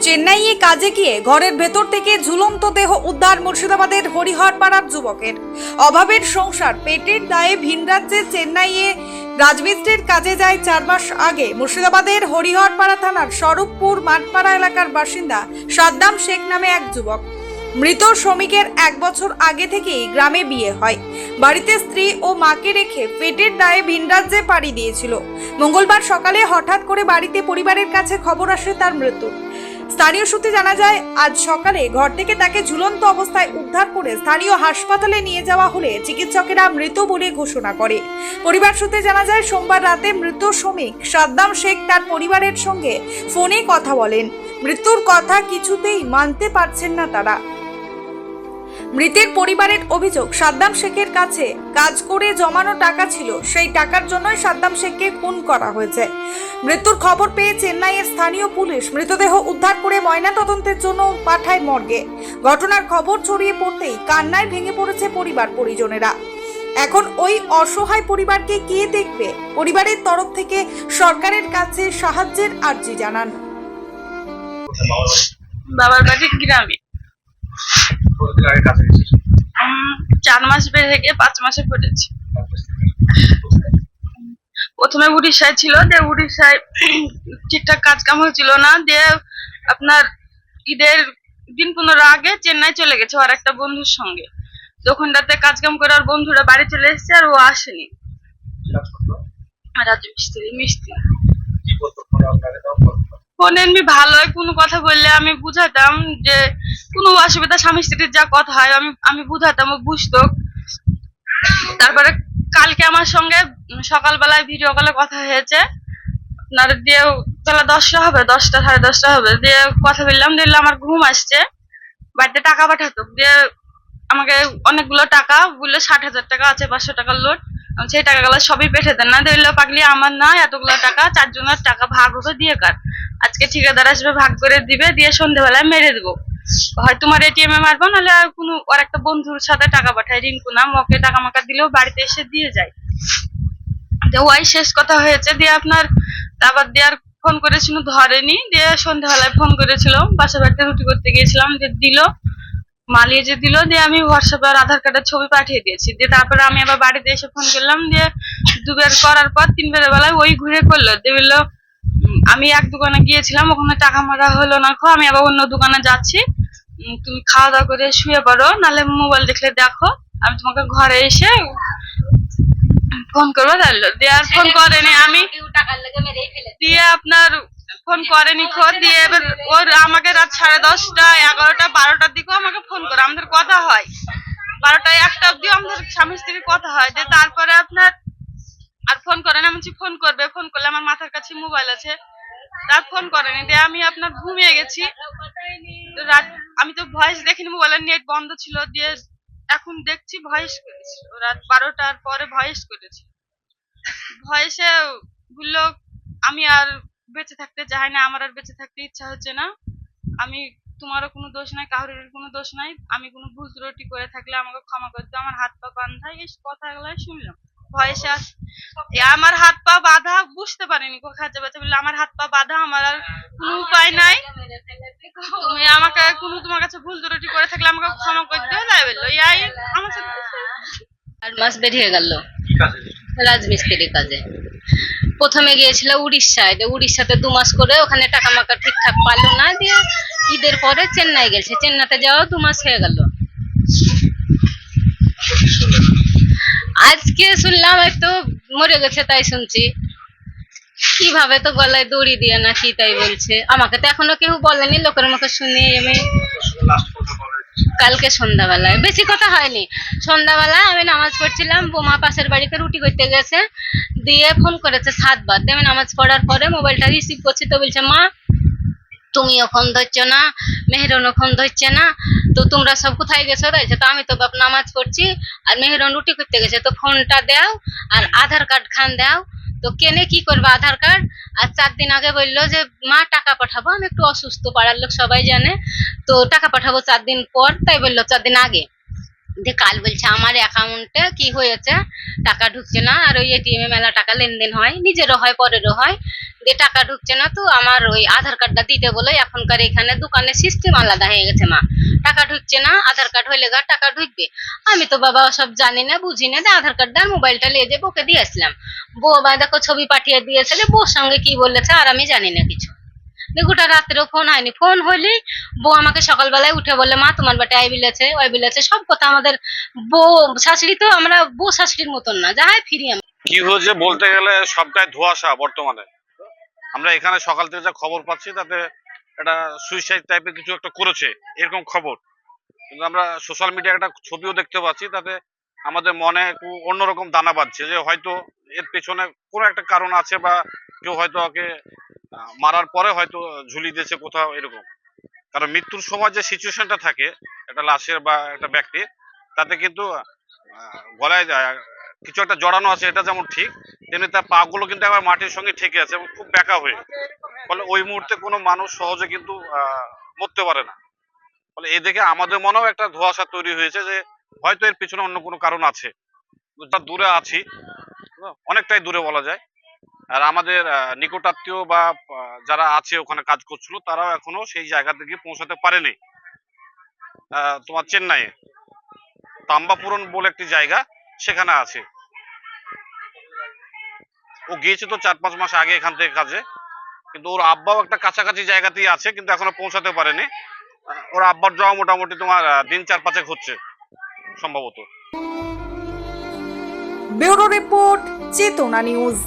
চেন্নাইয়ে কাজে গিয়ে ঘরের ভেতর থেকে ঝুলন্ত দেহ উদ্ধার মুর্শিদাবাদের হরিহরপাড়ার যুবকের। অভাবের সংসার, পেটের দায়ে ভিন রাজ্যে চেন্নাইয়ে রাজমিস্ত্রির কাজে যায় 4 মাস আগে মুর্শিদাবাদের হরিহরপাড়া থানার স্বরূপপুর মাঠপাড়া এলাকার বাসিন্দা সাদ্দাম শেখ নামে এক যুবক। মৃত শ্রমিকের 1 বছর আগে থেকেই গ্রামে বিয়ে হয়। বাড়িতে স্ত্রী ও মাকে রেখে পেটের দায়ে ভিন রাজ্যে পাড়ি দিয়েছিল। মঙ্গলবার সকালে হঠাৎ করে বাড়িতে পরিবারের কাছে খবর আসে তার মৃত্যু। স্থানীয় সূত্রে জানা যায়, আজ সকালে ঘর থেকে তাকে ঝুলন্ত অবস্থায় উদ্ধার করে স্থানীয় হাসপাতালে নিয়ে যাওয়া হলে চিকিৎসকেরা মৃত বলে ঘোষণা করে। পরিবার সূত্রে জানা যায়, সোমবার রাতে মৃত শ্রমিক সাদ্দাম শেখ তার পরিবারের সঙ্গে ফোনে কথা বলেন। মৃত্যুর কথা কিছুতেই মানতে পারছেন না তারা। মৃতের পরিবারের অভিযোগ, সাদ্দাম শেখের কাছে কাজ করে জমানো টাকা ছিল, সেই টাকার জন্যই সাদ্দাম শেখকে খুন করা হয়েছে। মৃত্যুর খবর পেয়ে চেন্নাইয়ের স্থানীয় পুলিশ মৃতদেহ উদ্ধার করে ময়নাতদন্তের জন্য পাঠায় মর্গে। ঘটনার খবর ছড়িয়ে পড়তেই কান্নায় ভেঙে পড়েছে পরিবার পরিজনেরা। এখন ওই অসহায় পরিবারকে কে দেখবে? পরিবারের তরফ থেকে সরকারের কাছে সাহায্যের আর্জি জানান। বাবার বাড়ি গ্রামে 4 মাস বেড়ে গিয়ে 5 মাসে পড়েছি। প্রথমে উড়িষ্যায় ছিল, দিয়ে উড়িষ্যায় ঠিকঠাক কাজ কাম হয়েছিল না, দিয়ে আপনার ঈদের দিন 15 আগে চেন্নাই চলে গেছে আর একটা বন্ধুর সঙ্গে। ওখানটাতে কাজ কাম করে আর বন্ধুরা বাড়ি চলে এসেছে, আর ও আসেনি। মিস্ত্রি ফোনে এমনি ভালো কোনো কথা বললে আমি বুঝাতাম, যে কোনো অসুবিধা স্বামী স্ত্রীর যা কথা হয় আমি বুঝাতাম, ও বুঝতো। তারপরে কালকে আমার সঙ্গে সকালবেলায় ভিডিও কলে কথা হয়েছে, আপনার দিয়ে বেলা 10টা হবে, 10টা সাড়ে 10টা হবে, দিয়ে কথা বললাম। দিলে আমার ঘুম আসছে, বাড়িতে টাকা পাঠাতো, দিয়ে আমাকে অনেকগুলো টাকা বললে 60,000 টাকা আছে, 500 টাকার লোড, সেই টাকাগুলো সবই পেঠে দেন না। দিলে পাগলি আমার না, এতগুলো টাকা 4 জনের টাকা ভাগ হবে, দিয়ে কার আজকে ঠিকাদার আসবে, ভাগ করে দিবে, দিয়ে সন্ধ্যেবেলায় মেরে দেবো। হয় তোমার এটিএম এ মারবো, নাহলে কোনো আর একটা বন্ধুর সাথে টাকা পাঠায়, রিঙ্কু নাম, ওকে টাকা মাকা দিলেও বাড়িতে এসে দিয়ে যায়। ওই শেষ কথা হয়েছে। দিয়ে আপনার আবার দেওয়ার ফোন করেছিল, ধরেনি। দিয়ে সন্ধ্যাবেলায় ফোন করেছিল, বাসা বাড়িতে রুটি করতে গিয়েছিলাম, দিয়ে দিল, মালিয়ে যে দিল। দিয়ে আমি হোয়াটসঅ্যাপে আর আধার কার্ডের ছবি পাঠিয়ে দিয়েছি। দিয়ে তারপরে আমি আবার বাড়িতে এসে ফোন করলাম। দিয়ে 2 বের করার পর 3 বের বেলায় ওই ঘুরে করলো। দিয়ে বললো আমি এক দোকানে গিয়েছিলাম, ওখানে টাকা মারা হলো না, আমি আবার অন্য দোকানে যাচ্ছি, তুমি খাওয়া দাওয়া করে শুয়ে পড়ো, নাহলে মোবাইল দেখলে দেখো, আমি তোমাকে ঘরে এসে ফোন করবো। দিয়ে আর ফোন করেনি, আমি দিয়ে আপনার ফোন করেনি খোঁজ। দিয়ে এবার ওর আমাকে রাত 10:30, 11টা, 12টার দিকেও আমাকে ফোন করে, আমাদের কথা হয় 12টা 1টা অব্দিও আমাদের স্বামী স্ত্রীর কথা হয়। যে তারপরে আপনার আর ফোন করেনি। আমি ফোন করবে, ফোন করলে আমার মাথার কাছে মোবাইল আছে, তার ফোন করেনি। দিয়ে আমি আপনার ঘুমিয়ে গেছি রাত, আমি তো ভয়েস দেখিনি, মোবাইলের নেট বন্ধ ছিল। দিয়ে এখন দেখছি ভয়েস করেছি, রাত 12টার পরে ভয়েস করেছি। ভয়েসে বললো আমি আর বেঁচে থাকতে চাই না, আমার আর বেঁচে থাকতে ইচ্ছা হচ্ছে না, আমি তোমারও কোনো দোষ নাই, কারোর কোনো দোষ নাই, আমি কোনো ভুল ত্রুটি করে থাকলে আমাকে ক্ষমা করতে, আমার হাত পা বাঁধা। এই কথাগুলো শুনলাম ভয়েসে। আমার হাত পা বাঁধা, বুঝতে পারিনি কোথায় যাবে, বললো আমার হাত পা বাঁধা, আমার আর কোনো উপায় নাই, তুমি আমাকে কোনো তোমার কাছে ভুল ত্রুটি করে থাকলে আমাকে ক্ষমা করতে তাই বললো। এই আমার সাথে 8 মাস বেরিয়ে গেল রাজমিস্ত্রি কাজে। প্রথমে গিয়েছিল উড়িষ্যায়, উড়িষ্যাতে 2 মাস করে ওখানে টাকা মাকা ঠিকঠাক পারলো না। দিয়ে ঈদের পরে চেন্নাই গেছে, চেন্নাইতে যাওয়া 2 মাস হয়ে গেল। আজকে শুনলাম তো মরে গেছে, তাই শুনছি। কিভাবে তো গলায় দড়ি দিয়ে না কি তাই বলছে, আমাকে তো এখনো কেউ বলেনি, লোকের মুখে শুনি আমি। কালকে সন্ধ্যাবেলায়, বেশি কথা হয়নি, সন্ধ্যাবেলায় আমি নামাজ পড়ছিলাম, বোমা পাশের বাড়িতে রুটি করতে গেছে, দিয়ে ফোন করেছে 7 বার। আমি নামাজ পড়ার পরে মোবাইলটা রিসিভ করছি, তো বলছে মা তুমিও ফোন ধরছো না, মেহেরনও ফোন ধরছে না, তো তোমরা সব কোথায় গেছো? তাইছে তো আমি তো বাপ নামাজ পড়ছি, আর মেহেরন রুটি করতে গেছে, তো ফোনটা দাও আর আধার কার্ড খান দাও। তো কেনে কি করবে আধার কার্ড? আর 4 দিন আগে বললো যে মা টাকা পাঠাবো, আমি একটু অসুস্থ, পাড়ার লোক সবাই জানে, তো টাকা পাঠাবো 4 দিন পর, তাই বললো 4 দিন আগে। দিয়ে কাল বলছে আমার অ্যাকাউন্টে কি হয়েছে, টাকা ঢুকছে না, আর ওই এটিএম এ মেলা টাকা লেনদেন হয়, নিজেরও হয় পরেরও হয়। যে টাকা ঢুকছে না, তো আমার ওই আধার কার্ডটা দিতে বলে এখনকার এখানে দোকানে সিস্টেম আলাদা হয়ে গেছে মা। টাকা ঢুকছে না, আধার কার্ড হইলে গা টাকা ঢুকবে। আমি তো বাবা সব জানি না বুঝি না, যে আধার কার্ডটা আর মোবাইলটা নিয়ে যে বউকে দিয়ে আসলাম। বউ আবার দেখো ছবি পাঠিয়ে দিয়েছে, যে বউর সঙ্গে কি বলেছে আর আমি জানি না কিছু। গোটা রাত্রেও ফোন হয়নি, ফোন হইলেই বউ আমাকে সকালবেলায় উঠে বললে মা তোমার বাটে আই বিলেছে ওই বিলেছে, সব কথা আমাদের বউ শাশুড়ি তো আমরা বউ শাশুড়ির মতন না, যাই ফিরি আমি। কি হয়েছে বলতে গেলে সবটাই ধোঁয়াশা বর্তমানে। আমরা এখানে সকাল থেকে যা খবর পাচ্ছি তাতে একটা সুইসাইড টাইপের কিছু একটা করেছে এরকম খবর, কিন্তু আমরা সোশ্যাল মিডিয়ায় একটা ছবিও দেখতে পাচ্ছি, তাতে আমাদের মনে একটু অন্যরকম দানা বাঁধছে যে হয়তো এর পেছনে কোনো একটা কারণ আছে, বা কেউ হয়তো ওকে মারার পরে হয়তো ঝুলিয়ে দিয়েছে কোথাও এরকম। কারণ মৃত্যুর সময় যে সিচুয়েশনটা থাকে একটা লাশের বা একটা ব্যক্তির, তাতে কিন্তু গলায় কিছু একটা জড়ানো আছে, এটা যেমন ঠিক, তেমনি তার পা গুলো কিন্তু আবার মাটির সঙ্গে ঠেকে আছে এবং খুব ব্যাকা হয়ে, ফলে ওই মুহূর্তে কোনো মানুষ সহজে কিন্তু মরতে পারে না। ফলে এ দেখে আমাদের মনেও একটা ধোঁয়াশা তৈরি হয়েছে যে হয়তো এর পিছনে অন্য কোনো কারণ আছে। দূরে আছি, অনেকটাই দূরে বলা যায়, আর আমাদের নিকটাত্মীয় বা যারা আছে ওখানে কাজ করছিল তারাও এখনো সেই জায়গা থেকে পৌঁছাতে পারেনি। তোমার চেন্নাইয়ে তাম্বাপুরন বলে একটি জায়গা, সেখানে আছে। ও গিয়েছে তো 4-5 মাস আগে এখান থেকে কাজে, কিন্তু ওর আব্বাও একটা কাছাকাছি জায়গাতেই আছে, কিন্তু এখনো পৌঁছাতে পারেনি। ওর আব্বার যাওয়া মোটামুটি তোমার দিন 4-5 হচ্ছে সম্ভবত। ব্যুরো রিপোর্ট, চেতনা নিউজ।